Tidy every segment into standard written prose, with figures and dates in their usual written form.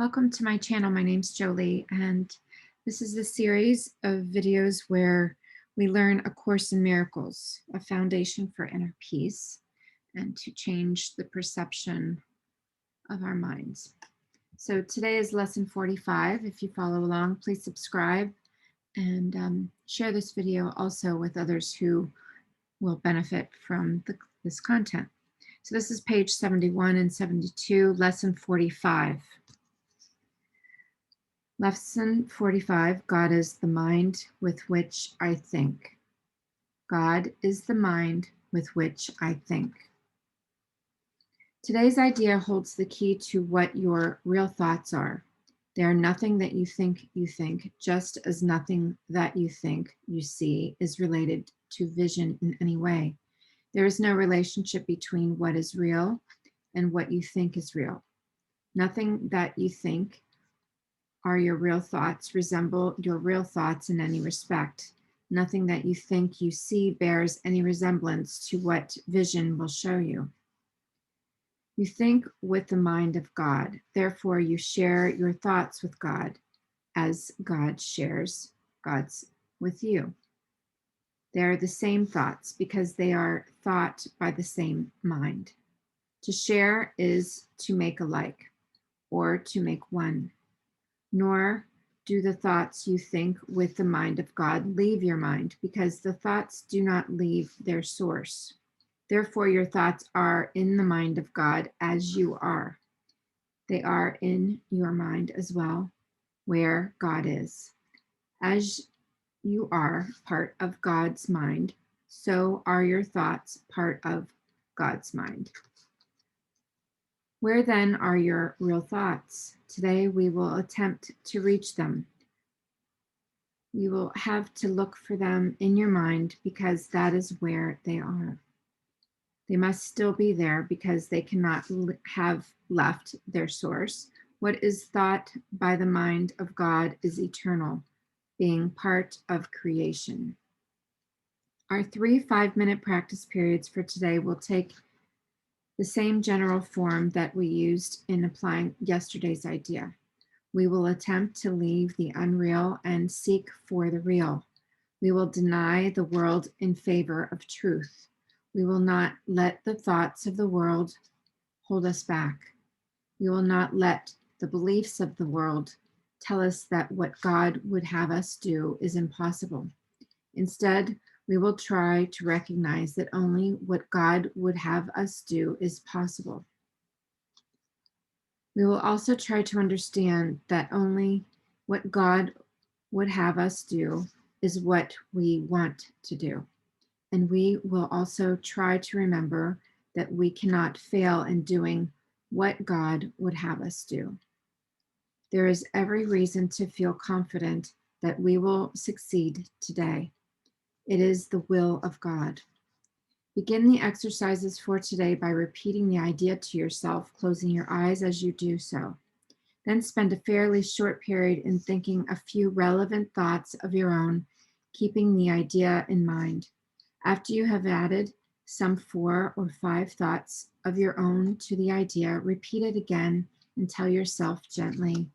Welcome to my channel. My name's Jolie, and this is the series of videos where we learn A Course in Miracles, a foundation for inner peace and to change the perception of our minds. So today is lesson 45. If you follow along, please subscribe and share this video also with others who will benefit from this content. So this is page 71 and 72, lesson 45. Lesson 45, God is the mind with which I think. God is the mind with which I think. Today's idea holds the key to what your real thoughts are. They are nothing that you think, just as nothing that you think you see is related to vision in any way. There is no relationship between what is real and what you think is real. Nothing that you think are your real thoughts resemble your real thoughts in any respect. Nothing that you think you see bears any resemblance to what vision will show you. You think with the mind of God. Therefore, you share your thoughts with God as God shares God's with you. They are the same thoughts because they are thought by the same mind. To share is to make alike or to make one. Nor do the thoughts you think with the mind of God leave your mind, because the thoughts do not leave their source. Therefore, your thoughts are in the mind of God as you are. They are in your mind as well, where God is. As you are part of God's mind, so are your thoughts part of God's mind. Where then are your real thoughts? Today we will attempt to reach them. You will have to look for them in your mind because that is where they are. They must still be there because they cannot have left their source. What is thought by the mind of God is eternal, being part of creation. Our 3 5-minute practice periods for today will take the same general form that we used in applying yesterday's idea. We will attempt to leave the unreal and seek for the real. We will deny the world in favor of truth. We will not let the thoughts of the world hold us back. We will not let the beliefs of the world tell us that what God would have us do is impossible. Instead, we will try to recognize that only what God would have us do is possible. We will also try to understand that only what God would have us do is what we want to do. And we will also try to remember that we cannot fail in doing what God would have us do. There is every reason to feel confident that we will succeed today. It is the will of God. Begin the exercises for today by repeating the idea to yourself, closing your eyes as you do so. Then spend a fairly short period in thinking a few relevant thoughts of your own, keeping the idea in mind. After you have added some 4 or 5 thoughts of your own to the idea, repeat it again and tell yourself gently,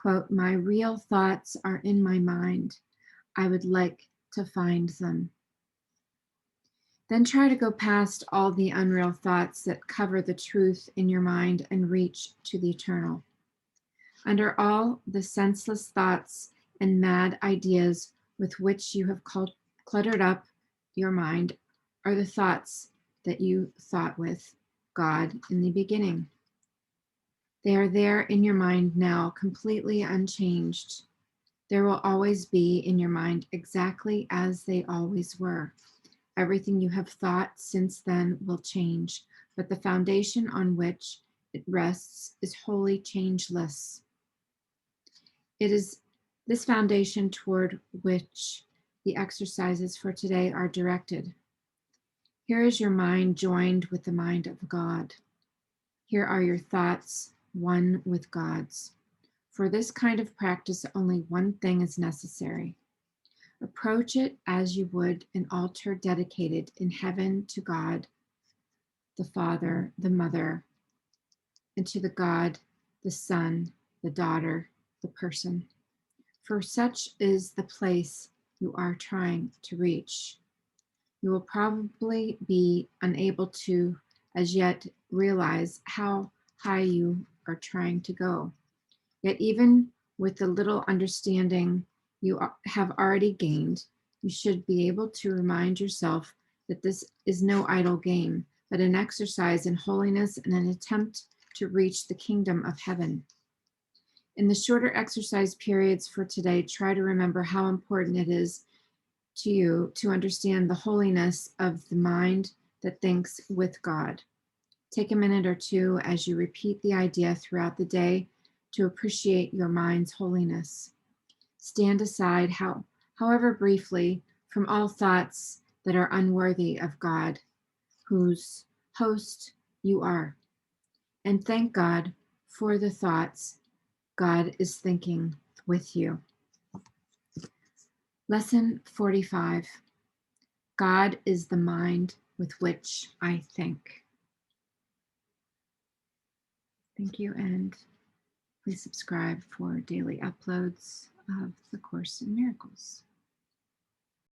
quote, "My real thoughts are in my mind. I would like to find them." Then try to go past all the unreal thoughts that cover the truth in your mind and reach to the eternal. Under all the senseless thoughts and mad ideas with which you have cluttered up your mind are the thoughts that you thought with God in the beginning. They are there in your mind now, completely unchanged. There will always be in your mind exactly as they always were. Everything you have thought since then will change, but the foundation on which it rests is wholly changeless. It is this foundation toward which the exercises for today are directed. Here is your mind joined with the mind of God. Here are your thoughts, one with God's. For this kind of practice, only one thing is necessary. Approach it as you would an altar dedicated in heaven to God, the Father, the Mother, and to the God, the Son, the daughter, the person. For such is the place you are trying to reach. You will probably be unable to, as yet, realize how high you are trying to go. Yet, even with the little understanding you have already gained, you should be able to remind yourself that this is no idle game, but an exercise in holiness and an attempt to reach the kingdom of heaven. In the shorter exercise periods for today, try to remember how important it is to you to understand the holiness of the mind that thinks with God. Take a minute or two as you repeat the idea throughout the day to appreciate your mind's holiness. Stand aside, however briefly, from all thoughts that are unworthy of God, whose host you are, and thank God for the thoughts God is thinking with you. Lesson 45. God is the mind with which I think. Thank you, and please subscribe for daily uploads of the Course in Miracles.